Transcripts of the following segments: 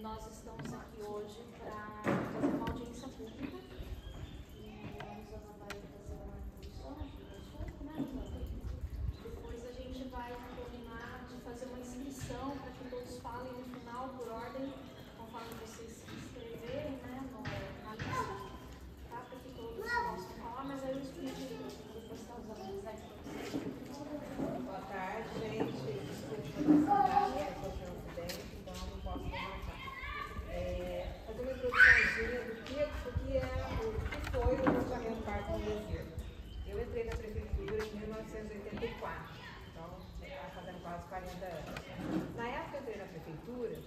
nós estamos aqui hoje para fazer uma audiência pública e a Rosana vai fazer uma introdução do assunto, né, Rosana? Depois a gente vai combinar de fazer uma inscrição para que todos falem no final, por ordem, conforme vocês se inscreverem, né, na lista, tá? Para que todos possam falar, mas aí eu explico depois que a Rosana quiser. Boa tarde, gente. Desculpa por essa acidente, então não posso levantar. Fazer uma introduçãozinha do que foi o loteamento Parque Mondezier. Eu entrei na prefeitura em 1984, então está fazendo quase 40 anos. Na época que eu entrei na prefeitura,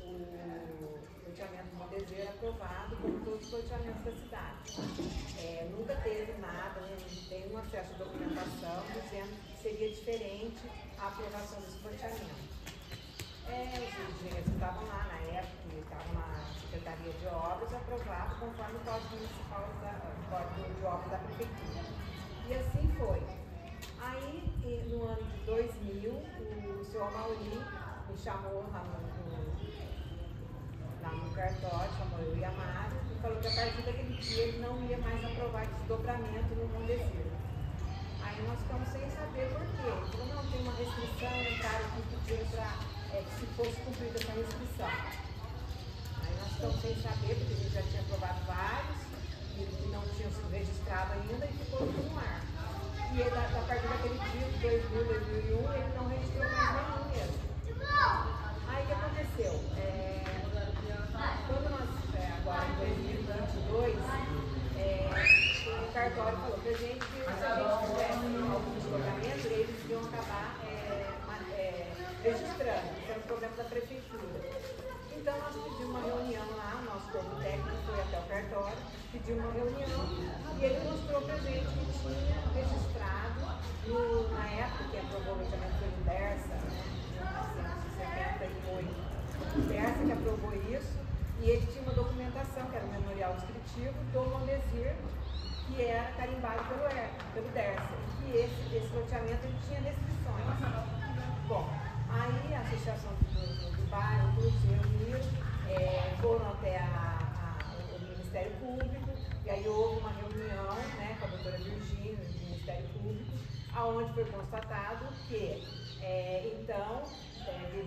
o loteamento Mondezier era aprovado como todos os loteamentos da cidade. Nunca teve nada, nenhum acesso à documentação dizendo que seria diferente a aprovação desse loteamento. Os engenheiros que estavam lá na época, que estavam na Secretaria de Obras, aprovavam conforme o Código Municipal Código de Obras da Prefeitura. E assim foi. Aí, no ano de 2000, o senhor Amauri me chamou lá no cartório, chamou eu e a Mara, e falou que a partir daquele dia ele não ia mais aprovar desdobramento no Mondezier. Aí nós ficamos sem saber por quê. Ele falou, não, tem uma restrição, entraram aqui pedindo para que se fosse cumprida essa restrição. Aí nós ficamos sem saber, porque a gente já tinha aprovado vários, e não tinham sido registrados ainda, e ficou no ar. E ele, a partir daquele dia, de 2000, 2001, ele não registrou mais nenhum mesmo. Aí o que aconteceu? Quando nós, agora em 2022, o cartório falou pra gente que se a gente tivesse algum desdobramento, eles iam acabar registrando, que era um problema da prefeitura. Então nós pedimos uma reunião lá, o nosso corpo técnico foi até o cartório, pediu uma reunião e ele mostrou pra gente que tinha registrado, na época que aprovou o loteamento foi o Dersa, né, em 1978, o Dersa que aprovou isso, e ele tinha uma documentação, que era o memorial descritivo do Mondezier, que era carimbado pelo Dersa, e que esse loteamento ele tinha restrições. Bom, aí a associação do bairro, todos se reuniram, foram até o Ministério Público, e aí houve uma reunião, né, com a doutora Virgínia, do Ministério Público, onde foi constatado que,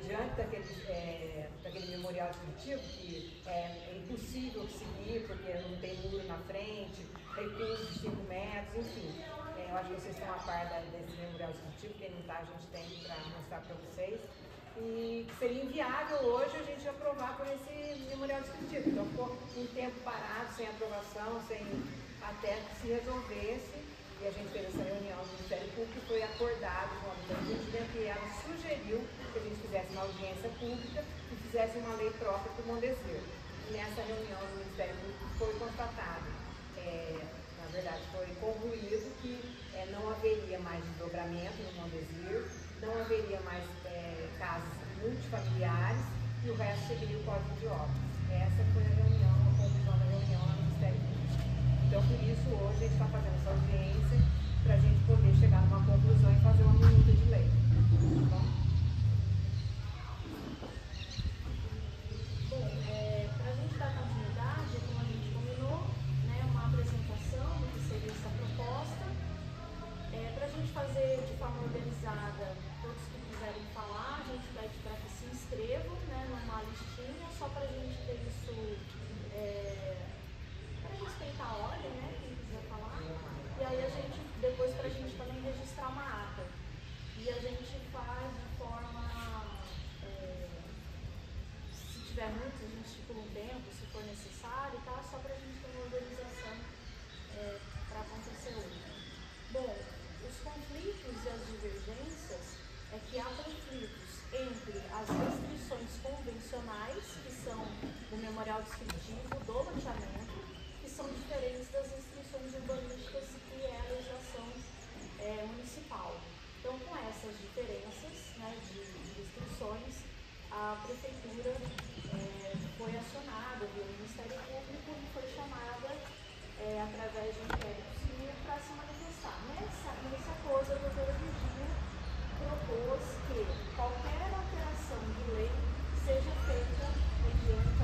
diante daquele memorial descritivo, que é impossível seguir, porque não tem muro na frente, recursos de 5 metros, enfim. Eu acho que vocês estão a par desse memorial descritivo, quem não está, a gente tem para mostrar para vocês. E seria inviável hoje a gente aprovar por esse memorial descritivo. Então ficou um tempo parado, sem aprovação, até que se resolvesse. E a gente fez essa reunião no Ministério Público e foi acordado com a presidente e ela sugeriu que a gente fizesse uma audiência pública e fizesse uma lei própria para o Mondezier. E nessa reunião do Ministério Público foi constatado, na verdade foi concluído que não haveria mais desdobramento no Mondezier, não haveria mais casas multifamiliares e o resto seguiria o Código de Obras. Essa foi a conclusão da reunião no Ministério Público. Então, por isso, hoje a gente está fazendo essa audiência para a gente poder chegar numa conclusão e fazer uma minuta de lei. Tá bom? Bom, para a gente dar continuidade, como a gente combinou, né, uma apresentação do que seria essa proposta. Para a gente fazer de forma organizada, todos que quiserem falar, a gente pede para que se inscrevam, né, numa listinha, só para a gente ter isso, para respeitar a ordem, né, quem quiser falar. E aí a gente, depois para a gente também registrar uma ata. E a gente faz de forma, se tiver muitos, a gente estipula um tempo, se for necessário, tá? Só para a gente ter uma organização para acontecer hoje. Bom, os conflitos e as divergências é que há conflitos entre as restrições convencionais, que são o memorial descritivo do loteamento, que são diferentes das restrições urbanísticas que é a legislação municipal. Então, com essas diferenças, né, de restrições, a prefeitura foi acionada via Ministério Público e foi chamada através de um inquérito civil para se manifestar. Nessa coisa, a doutora Virgínia propôs que qualquer alteração de lei seja feita mediante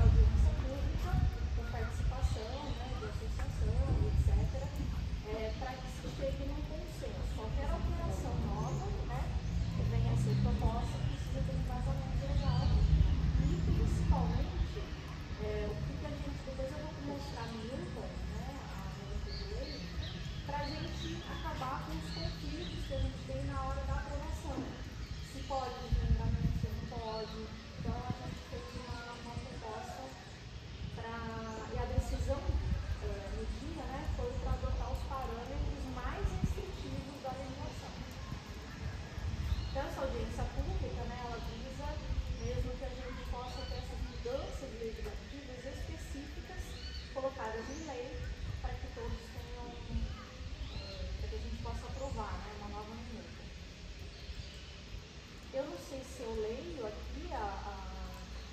sei se eu leio aqui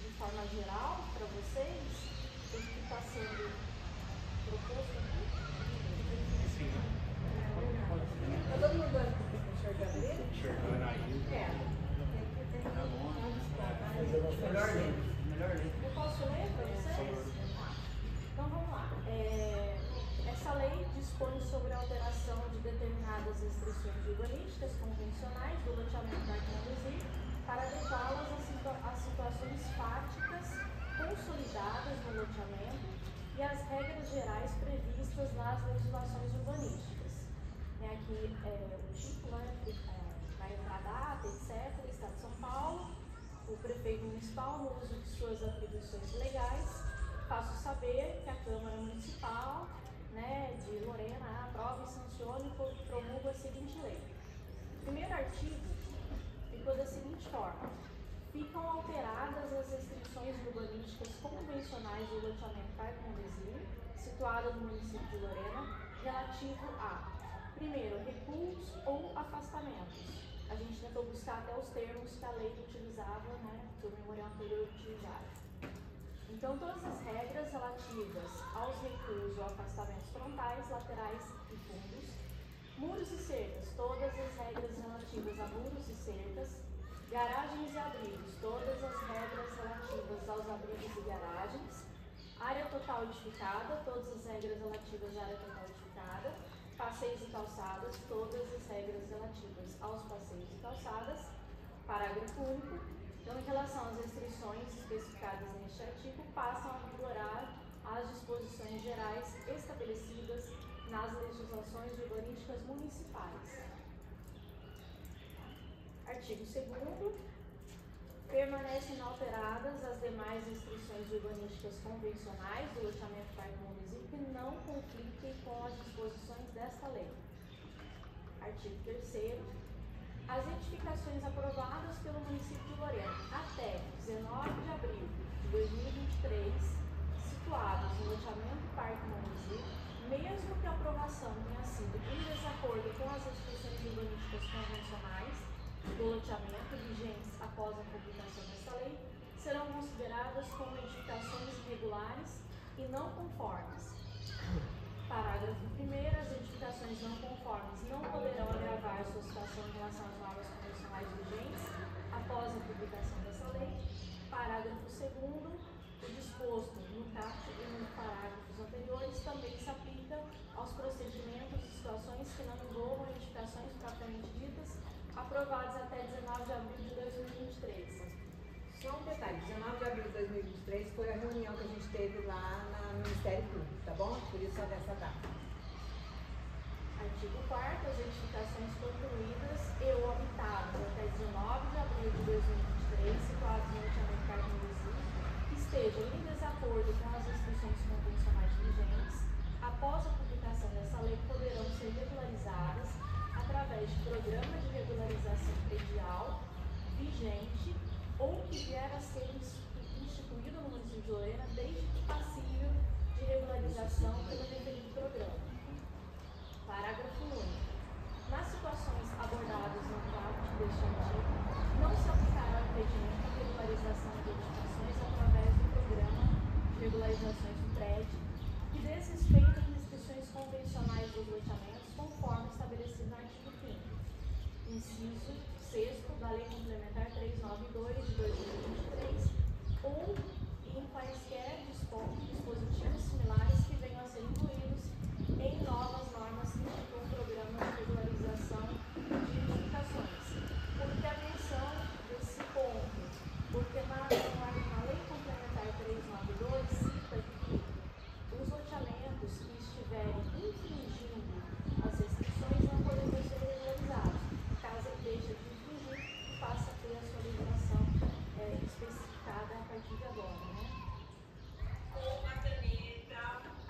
de forma geral para vocês o que está sendo proposto aqui. Está todo mundo enxergando ele? Enxergando aí. Melhor ler. Eu posso ler para vocês? Então vamos lá. Essa lei dispõe sobre a alteração de determinadas restrições urbanísticas convencionais do loteamento parque para adequá-las às situações fáticas consolidadas no loteamento e às regras gerais previstas nas legislações urbanísticas. Aqui o título, vai entrar a data, etc., Estado de São Paulo, o prefeito municipal, no uso de suas atribuições legais, faço saber que a Câmara Municipal de Lorena aprova e sanciona e promulga a seguinte lei. O primeiro artigo ficou da seguinte forma: ficam alteradas as restrições urbanísticas convencionais do loteamento Parque Mondesi, situado no município de Lorena, relativo a, primeiro, recuos ou afastamentos. A gente tentou buscar até os termos que a lei utilizava, que o memorial anterior utilizava. Então, todas as regras relativas aos recuos ou afastamentos frontais, laterais e fundos, muros e cercas, todas as regras relativas a muros e cercas, garagens e abrigos, todas as regras relativas aos abrigos e garagens, área total edificada, todas as regras relativas à área total edificada, passeios e calçadas, todas as regras relativas aos passeios e calçadas, parágrafo único. Então, em relação às restrições especificadas neste artigo, passam a vigorar as disposições gerais estabelecidas nas legislações urbanísticas municipais. Artigo 2º. Permanecem inalteradas as demais restrições urbanísticas convencionais do loteamento Parque Mondesi que não conflitem com as disposições desta lei. Artigo 3º. As edificações aprovadas pelo município de Lorena até 19 de abril de 2023, situadas no loteamento Parque Mondesi, mesmo que a aprovação tenha sido em desacordo com as restrições urbanísticas convencionais do loteamento vigentes após a publicação desta lei, serão consideradas como edificações irregulares e não conformes. Parágrafo 1º. As edificações não conformes não poderão agravar sua situação em relação às normas convencionais vigentes após a publicação dessa lei. Parágrafo 2º. O disposto no caput e nos parágrafos anteriores também se aplica aos procedimentos e situações que não envolvam edificações propriamente ditas aprovadas até 19 de abril de 2023. Só um detalhe, 19 de abril de 2023 foi a reunião que a gente teve lá no Ministério Público, tá bom? Por isso só dessa data. Artigo 4º. As edificações concluídas e ou habitadas até 19 de abril de 2023, situadas no loteamento Parque Mondesi, que estejam em desacordo com as restrições convencionais vigentes, após a publicação dessa lei, poderão ser regularizadas através de programa de regularização predial vigente ou que vier a ser instituído no município de Lorena, desde que passível de regularização pelo referido programa. Parágrafo único. Nas situações abordadas no caput deste artigo, não se aplicará impedimento à regularização de edificações através do programa de regularizações do prédio, que diz respeito às restrições convencionais dos loteamentos, conforme estabelecido no artigo 5º. Inciso 6º da Lei Complementar 392 de 2023, ou em quaisquer dispositivos similares que venham a ser incluídos em novas normas que instituam programas de regularização de edificações. Por que a menção desse ponto? Porque na Lei Complementar 392 cita que os loteamentos que estiverem infringindo as restrições não poderão ser regularizados. Caso ele deixe de infringir, passa a ter a sua legislação especificada a partir de agora,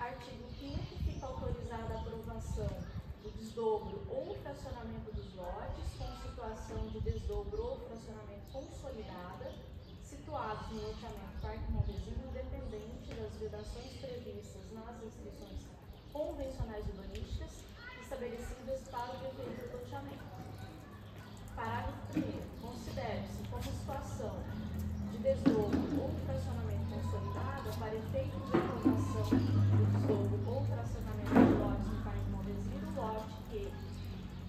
Artigo 5º. Fica autorizada a aprovação do desdobro ou fracionamento dos lotes com situação de desdobro ou fracionamento consolidada, situados no loteamento Parque Mondesi, independente das vedações previstas nas restrições convencionais urbanísticas estabelecidas para o referido loteamento. Parágrafo 1º. Considere-se como de situação de desdobro ou fracionamento consolidado para efeito de aprovação do desdobro ou fracionamento de lotes no Parque Montesino, lote que,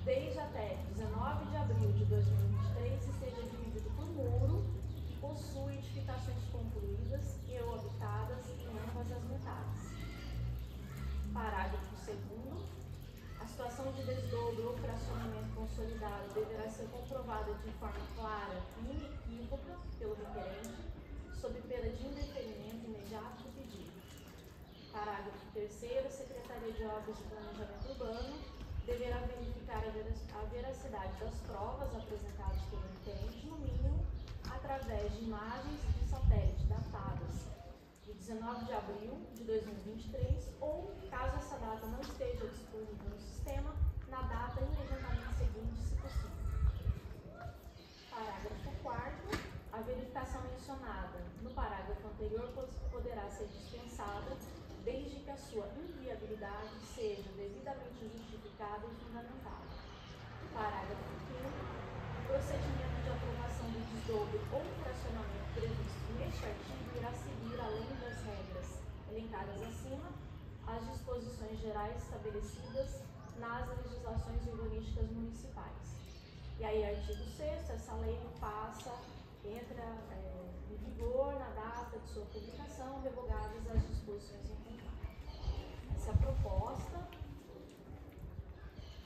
desde até 19 de abril de 2023, esteja dividido por muro e possui edificações concluídas e ou habitadas em ambas as metades. Parágrafo 2º. A situação de desdobro ou fracionamento consolidado deverá ser comprovada de forma clara e inequívoca pelo requerente, sob pena de indeferimento imediato do pedido. Parágrafo 3º. A Secretaria de Obras e Planejamento Urbano deverá verificar a veracidade das provas apresentadas pelo requerente, no mínimo, através de imagens de satélite datadas de 19 de abril de 2023 ou, caso essa data não esteja disponível no sistema, na data imediatamente seguinte, se possível. Parágrafo 4º. A verificação mencionada no parágrafo anterior poderá ser dispensada desde que a sua inviabilidade seja devidamente justificada e fundamentada. Parágrafo 5º. O procedimento de aprovação do desdobro ou fracionamento previsto neste artigo irá seguir, além das regras elencadas acima, as disposições gerais estabelecidas nas legislações urbanísticas municipais. E aí, artigo 6º, essa lei entra em vigor na data de sua publicação, revogadas as disposições em contrato. Essa é a proposta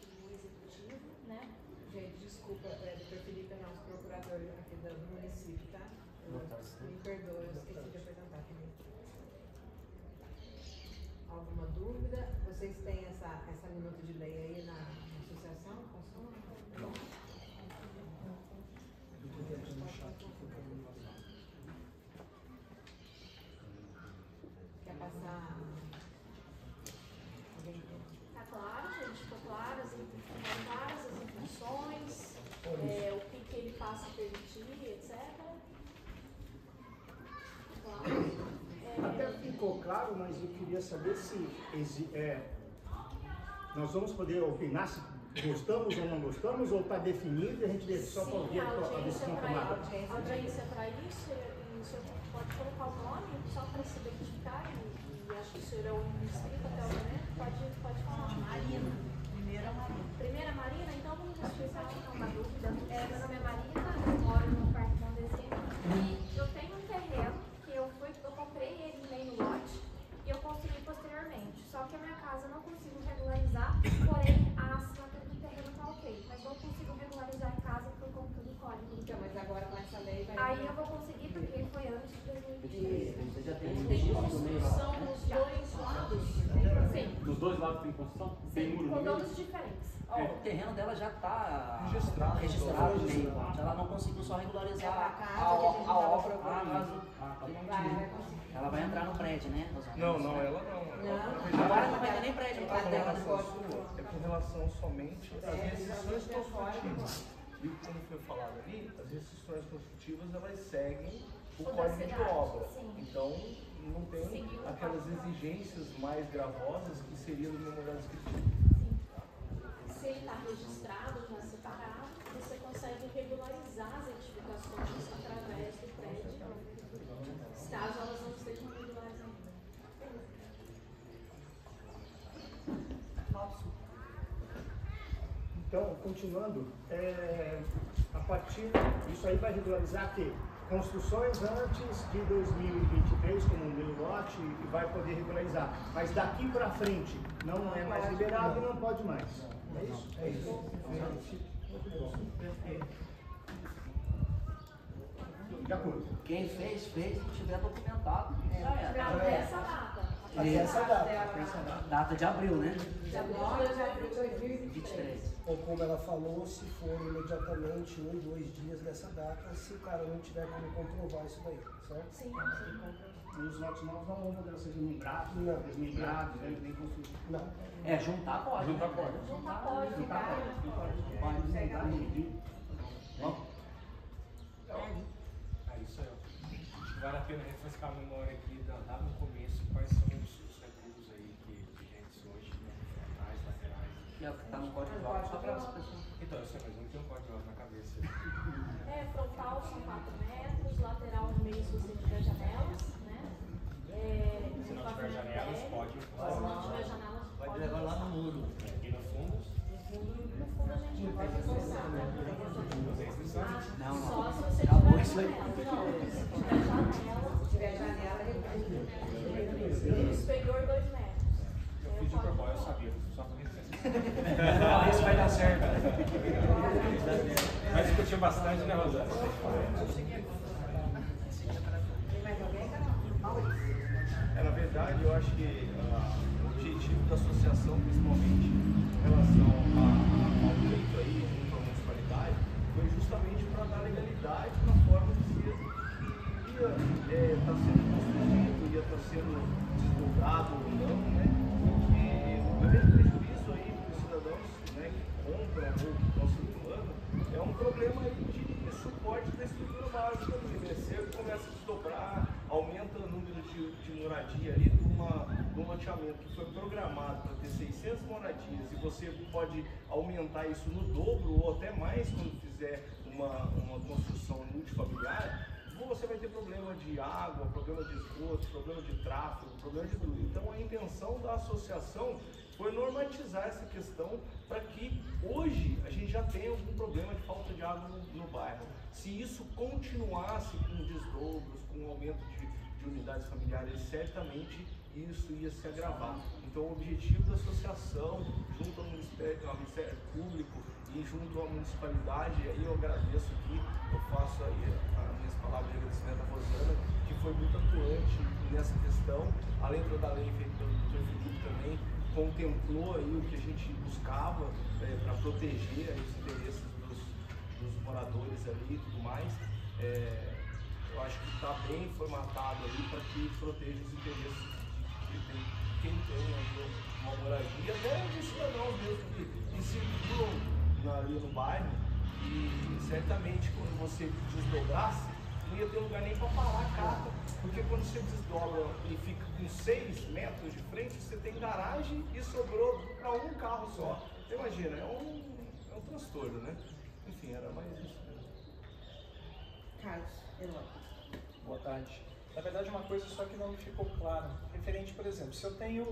do Executivo, né? Gente, desculpa, doutor Felipe é nosso procurador aqui do município, tá? Me perdoa, eu esqueci de apresentar também. Alguma dúvida? Vocês têm essa minuta de lei aí na associação? Consumo? Quer passar? Alguém quer? Tá claro, gente? Ficou claro as intenções, o que ele passa a permitir, etc. Claro. Até ficou claro, mas eu queria saber se nós vamos poder opinar se gostamos ou não gostamos, ou está definido e a gente só para ouvir a decisão tomada. A audiência é para isso, e o senhor pode colocar o nome só para se identificar, e acho que o senhor é o único inscrito até o momento, pode falar. Marina. Primeira Marina, então vamos explicar uma dúvida. Meu nome é Marina, eu moro no Parque Montesino e eu tenho um terreno que eu comprei ele em meio lote e eu construí posteriormente. Só que a minha casa eu não consigo regularizar, porém a assinatura do terreno está ok. Mas não consigo regularizar em casa por conta do código. Então, mas agora com essa lei vai... Aí eu vou conseguir porque foi antes de 2023. Você já tem Tem construção nos dois lados? Sim, Dos dois lados tem construção? Tem sim, muro com no meio? donos diferentes. O terreno dela já está Registrado. no meio. Ela não conseguiu só regularizar É pra casa a que a gente tava obra. Vai conseguir. Ela vai entrar no prédio, né? Não, ela não. Agora não vai ter nem prédio no prédio dela, né? É com relação somente às restrições construtivas. E como foi falado ali, as restrições construtivas elas seguem o O da código de cidade, obra. sim. Então não tem Seguiu o aquelas código. exigências mais gravosas que seriam no memorial descritivo. Se ele está registrado, já separado, você consegue regularizar as edificações através do prédio, caso elas não estejam regulares ainda. Então, continuando, a partir isso aí vai regularizar que construções antes de 2023, como o meu lote, e vai poder regularizar. Mas daqui para frente não é mais liberado e não pode mais. É isso? É isso. De acordo. Quem fez, e tiver documentado, já Até era. essa data. Até essa data. Data de abril, né? De abril de 2023. 23. Ou como ela falou, se for imediatamente 1, 2 dias dessa data, se o cara não tiver como comprovar isso daí, certo? Sim, E os lotes novos não vão poder ser desmembrados, Não. desmembrados, nem construídos. Não. Juntar pode. Juntar né? pode. Juntar pode, ficar. Pode desmembrar. É isso aí. Acho que vale a pena refrescar a memória aqui, lá no começo, quais são os recursos aí que vigentes hoje, né, frontais, laterais. Que é o que está no código de obra, só para as pessoas. Então, eu sei, mas não tem um código na cabeça. Frontal são 4 metros, lateral no meio se você tiver janelas, né? Se não tiver janelas, pode. Se não tiver janelas, Pode levar lá no muro. E no fundo? No fundo a gente não pode encostar, né? Não, Só não. se você Acabou tiver isso aí. janela. Não, se tiver janela, superior 2 metros. Eu fiz de propósito, eu sabia. Só pra mim. Isso vai dar certo. Mas discutiu bastante, né, Rosana? Na verdade, eu acho que o objetivo da associação, principalmente em relação ao pleito aí, junto à municipalidade, foi justamente para dar legalidade na forma que ia estar sendo construído, ia estar sendo desdobrado ou não, né? Porque o grande prejuízo aí para os cidadãos, né, que compram ou que estão circulando é um problema aí de suporte da estrutura básica ali, né? Você começa a desdobrar, aumenta o número de moradia ali de um loteamento que foi programado para ter 600 moradias e você pode aumentar isso no dobro ou até mais quando fizer uma construção multifamiliar, você vai ter problema de água, problema de esgoto, problema de tráfego, problema de tudo. Então a intenção da associação foi normatizar essa questão para que hoje a gente já tenha algum problema de falta de água no bairro. Se isso continuasse com desdobros, com um aumento de unidades familiares, certamente isso ia se agravar. Então o objetivo da associação, junto ao Ministério Público e junto à municipalidade, aí eu agradeço aqui, eu faço aí as minhas palavras de agradecimento à Rosana, que foi muito atuante nessa questão, além da lei feita pelo Dr. Felipe também, contemplou aí o que a gente buscava para proteger aí, os interesses dos moradores ali e tudo mais. Eu acho que está bem formatado ali para que proteja os interesses de quem tem aí uma moradia, até dos cidadãos mesmo que circulam ali no bairro, e certamente quando você desdobrasse, não ia ter lugar nem para parar a carro, porque quando você desdobra e fica com 6 metros de frente, você tem garagem e sobrou para um carro só. Você imagina, é um transtorno, né? Enfim, era mais isso mesmo. Carlos, Eloy. Boa tarde. Na verdade, uma coisa só que não me ficou claro, referente, por exemplo, se eu tenho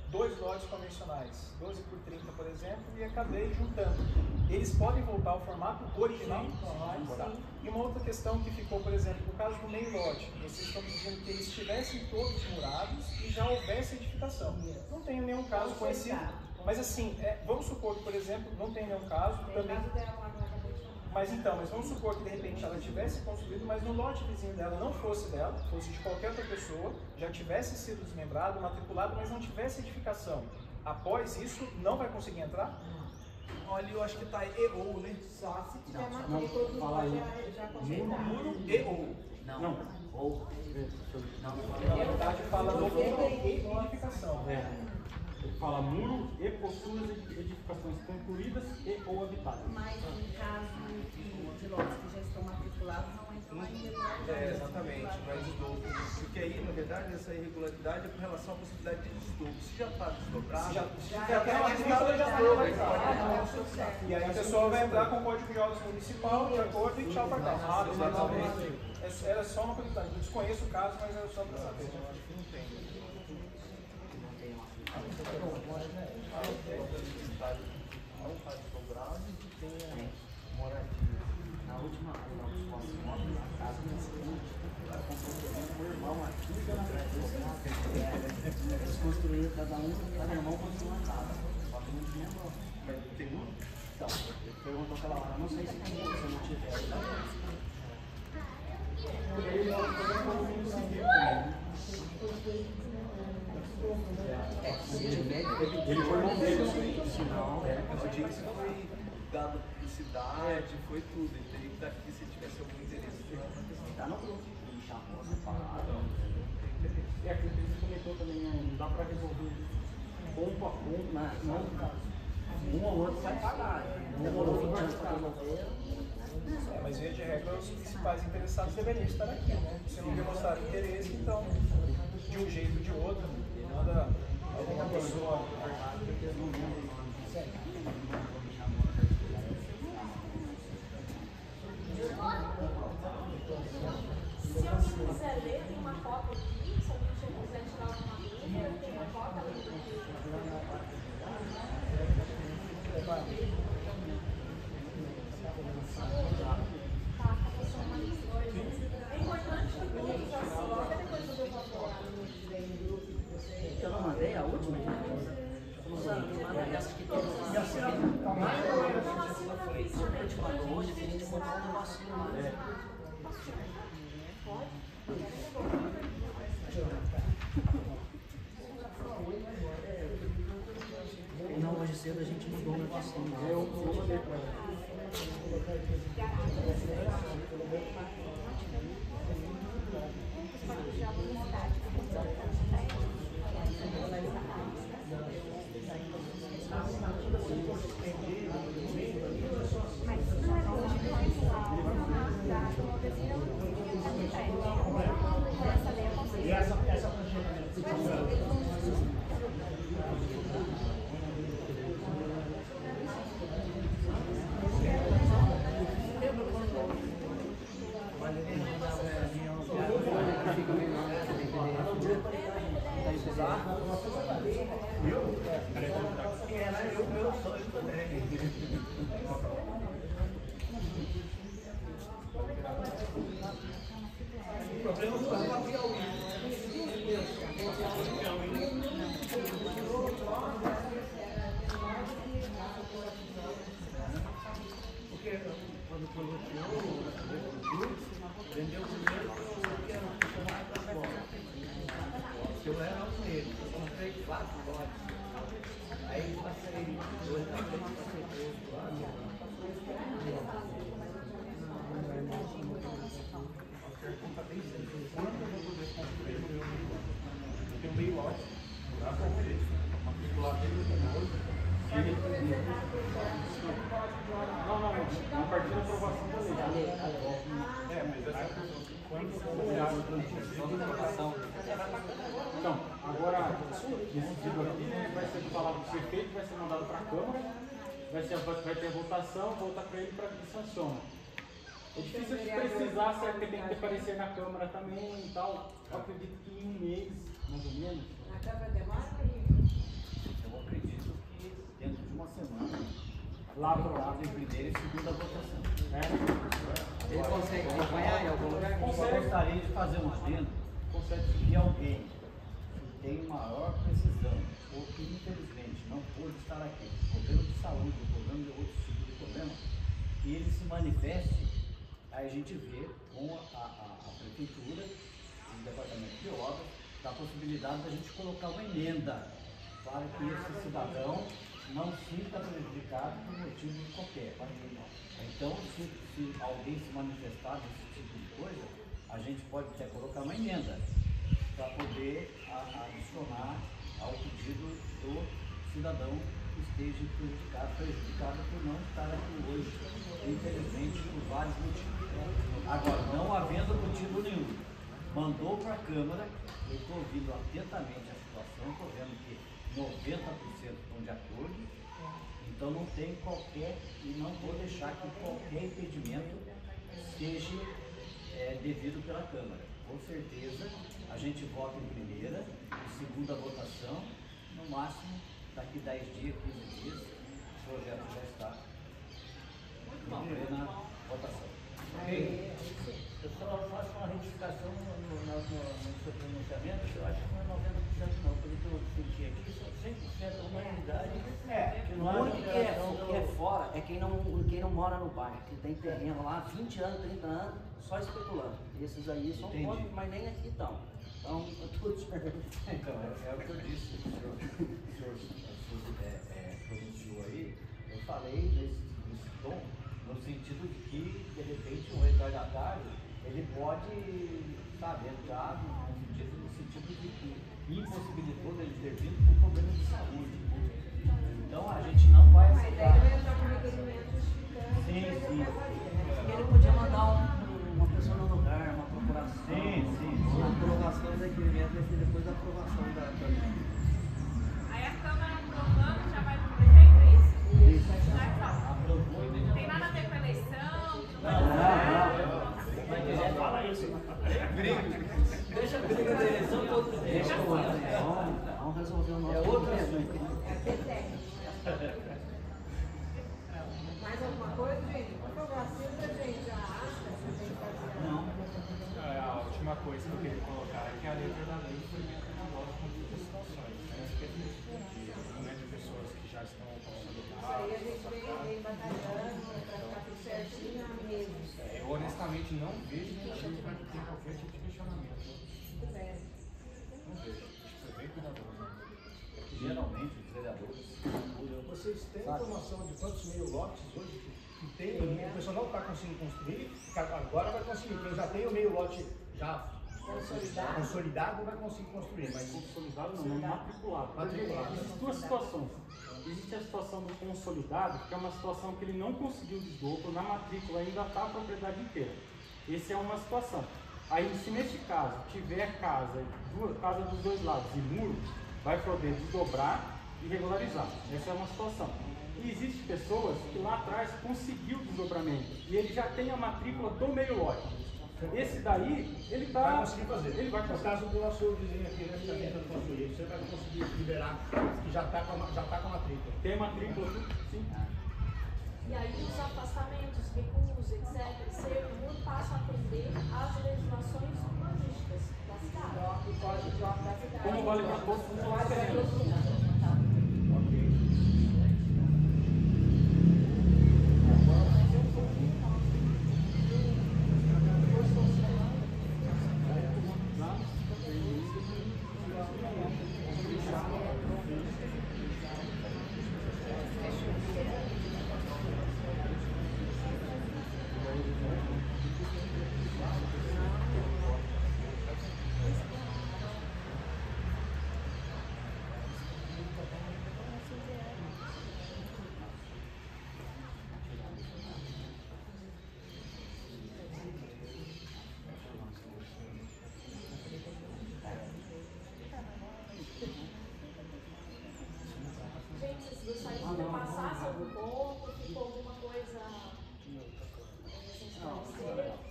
2 lotes convencionais, 12 por 30, por exemplo, e acabei juntando, eles podem voltar ao formato original? Sim. E uma outra questão que ficou, por exemplo, no caso do meio lote, vocês estão pedindo que eles estivessem todos murados e já houvesse edificação. Não tenho nenhum caso conhecido, mas assim, vamos supor que, por exemplo, não tem nenhum caso, também... Mas vamos supor que de repente ela tivesse construído, mas no lote vizinho dela não fosse dela, fosse de qualquer outra pessoa, já tivesse sido desmembrado, matriculado, mas não tivesse edificação. Após isso, não vai conseguir entrar? Olha, eu acho que tá EO, né? Só se tiver matrícula do lote já consertado. Muro EO. Não. Ou. Na verdade, fala do edificação. Fala muro e possuas edificações concluídas e ou habitadas. Mas em caso de lotes que já estão matriculados, não entram na irregularidade. Exatamente, mas desdobro. Porque aí, na verdade, essa irregularidade é com relação à possibilidade de desdobro. Se já está desdobrado, já tem uma desdobro, já foi. E aí a pessoa vai entrar com o código de obras municipal, de acordo, e tchau para cá. Exatamente. Era só uma curiosidade. Eu desconheço o caso, mas era só para saber. Não tem. Não está desdobrado e tem moradia. Na última a casa do seguinte, ela comprou um irmão aqui, eles construíram, cada irmão construiu uma casa. Só que não tinha irmão. Mas tem um? Então, ele perguntou aquela hora, não sei se tem se não tiver. Ele mora no civil também. Ele foi irmão dele, senão Eu digo que se foi dado publicidade, foi tudo. Ele teria que estar aqui se tivesse algum interesse. tá no grupo, ele chamou separado. Não tem interesse. É aquilo que você comentou também, não dá para resolver ponto a ponto, Um ou outro vai pagar. Demorou 20 anos para resolver. Mas via de regra, os principais interessados deveriam estar aqui, né? Se não demonstrar interesse, então, de um jeito ou de outro, manda alguma pessoa. tomar uma vacina. Não, hoje cedo a gente mudou a vacina. Eu mandei para ela. E essa meu sonho também. O problema foi o Piauí. Porque quando coloquou, vendeu primeiro que era o tomate da bola. Eu era com ele, eu comprei 4 lotes. Aí passei 2 na frente, passei 2 lá. Eu tenho meio lote, dá para ver, matricular dele depois. Não, a partir da aprovação da lei. Mas essa quando for a aprovação. Então, agora, decidido aqui, né, vai ser falado que ser feito, vai ser mandado para a Câmara, vai ter votação, volta para ele para que sancione. É difícil de precisar, certo? Porque tem que ter parecer na Câmara também e tal. Eu acredito que em um mês, mais ou menos. Na Câmara demora? Eu acredito que dentro de uma semana, Lá aprovado em primeira e segunda votação. Ele consegue acompanhar em algum lugar? Eu gostaria de fazer um adendo. Se alguém que tem maior precisão, ou que infelizmente não pôde estar aqui, problema de saúde, problema de outros tipos de problema, e ele se manifeste, aí a gente vê com a prefeitura, o departamento de obras, da possibilidade da gente colocar uma emenda para que esse cidadão não sinta prejudicado por motivo qualquer. Então, se alguém se manifestar desse tipo de coisa, a gente pode até colocar uma emenda para poder adicionar ao pedido do cidadão que esteja prejudicado por não estar aqui hoje, infelizmente, por vários motivos. Agora, não havendo motivo nenhum, mandou para a Câmara, eu estou ouvindo atentamente a situação, estou vendo que 90% estão de acordo, então não tem qualquer, e não vou deixar que qualquer impedimento seja devido pela Câmara. Com certeza, a gente vota em primeira, em segunda votação, no máximo, daqui 10 dias, 15 dias, o projeto já está em plena votação. Ok? Eu só faço uma retificação no seu pronunciamento, eu acho que não é 90% não, pelo que eu senti aqui, são 100% uma realidade. O único que é fora é quem não mora no bairro, que tem terreno lá, 20 anos, 30 anos, só especulando. Esses aí são contra, mas nem aqui estão. Então, tudo certo. Então, é o que eu disse, o senhor pronunciou aí, eu falei nesse tom, no sentido de que, de repente, um retardatário, ele pode, entrar no sentido de que impossibilitou dele ter vindo por problema de saúde. Então, a gente não vai aceitar. Sim. Ele podia mandar uma pessoa no lugar, uma procuração. Sim. A aprovação do requerimento vai ser depois da aprovação da lei. Aí a Câmara aprovando já vai para o prefeito, é isso? Isso. Não tem nada a ver com a eleição? Mas quiser falar isso. Deixa a briga da eleição todo dia. Vamos resolver o nosso problema. Mais alguma coisa, gente? Por favor, assista a gente, já acha que a gente vai fazer. Não. A última coisa que eu queria colocar é que a letra da lei foi menor com muitas situações, né? De pessoas que já estão consolidadas. Isso aí a gente vem batalhando para ficar tudo certinho na mesa. particularmente não vejo motivo para ter qualquer tipo de questionamento. Muito bem. Não vejo. Acho que foi bem cuidadoso. Geralmente os vereadores. Vocês têm informação de quantos meio lotes hoje que tem? O pessoal não está conseguindo construir, agora vai conseguir. Quem já tem o meio lote já consolidado vai conseguir construir. Mas Consolidado não, é matriculado. Existem duas situações. Existe a situação do consolidado, que é uma situação que ele não conseguiu desdobro, na matrícula ainda está a propriedade inteira. Essa é uma situação. Aí, se nesse caso tiver casa dos dois lados e muro, vai poder desdobrar e regularizar. Essa é uma situação. E existem pessoas que lá atrás conseguiu o desdobramento e ele já tem a matrícula do meio lote. Esse daí, ele vai conseguir fazer. Ele vai conseguir. No caso do nosso vizinho aqui, né, que está tentando construir, você vai conseguir liberar, que já está com a matrícula. Tem matrícula, sim. E aí os afastamentos, recursos, etc., não passam a atender às legislações urbanísticas da cidade. O código da cidade. Como vale para todos os terrenos.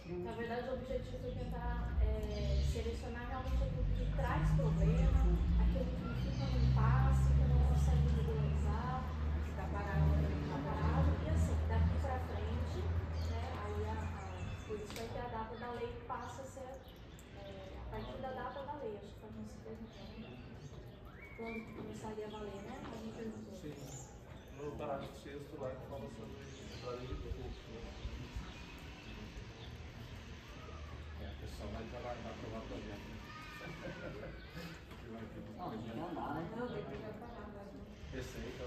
Na verdade, o objetivo é tentar selecionar realmente aquilo que traz problema, aquilo que fica no impasse, que não consegue regularizar, que está parado. E assim, daqui para frente, né, aí por isso vai ter a data da lei que passa a ser a partir da data da lei, acho que foi no segundo, quando começaria a valer, né? A gente perguntou. Sim. No parágrafo 6º lá que fala sobre a lei do povo. Só vai trabalhar para o projeto. Não, tem que andar, né? Não, depois vai parar, mas não. Receita.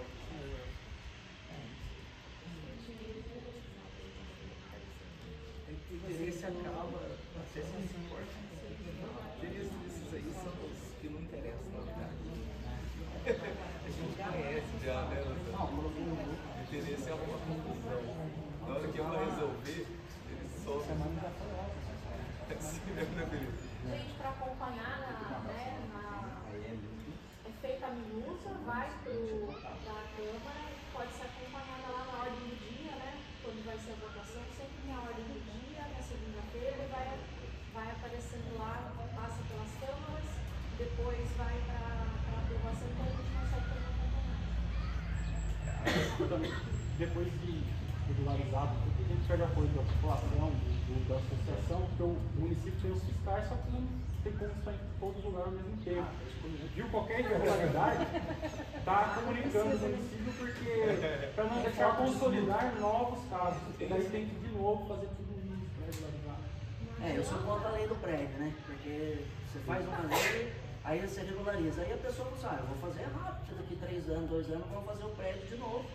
Interesse acaba, você se importa. Esses aí são os que não interessam, na verdade. A gente conhece já, né? Interesse é uma confusão. Na hora que vai resolver, eles soltam. Gente, para acompanhar é feita a minuta, vai para a Câmara, pode ser acompanhada lá na ordem do dia, né? Quando vai ser a votação, sempre tem a ordem do dia, na segunda-feira, vai aparecendo lá, passa pelas câmaras, depois vai para a aprovação, então a gente consegue também acompanhar. Depois de regularizado, tudo a gente pega apoio da população, da associação, porque o município tem os fiscais, só que não tem como estar em todos os lugares ao mesmo tempo. Viu qualquer irregularidade, está comunicando o município, porque para não deixar consolidar novos casos, porque daí tem que de novo fazer tudo isso para regularizar. Eu sou contra a lei do prédio, né? Porque você faz uma lei, aí você regulariza, aí a pessoa não sabe, eu vou fazer rápido, daqui 3 anos, 2 anos, vou fazer o prédio de novo,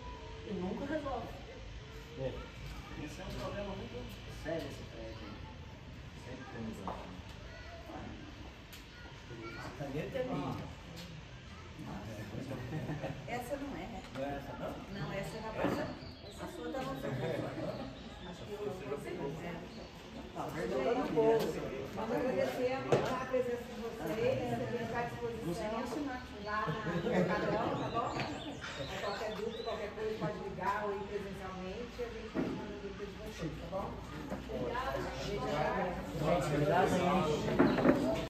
e nunca resolve. Esse é um problema muito sério, esse prédio. Sempre temos a caneta é minha. Essa não é, né? Não é essa não? Não, essa é na baixa. A sua tá no segundo. Acho que eu Vamos agradecer a presença de vocês, está à disposição lá na Cadrão, tá bom? Qualquer dúvida, qualquer coisa, pode ligar ou ir presencialmente, a gente vai mandar dúvida de vocês, tá bom? Obrigada. Obrigado.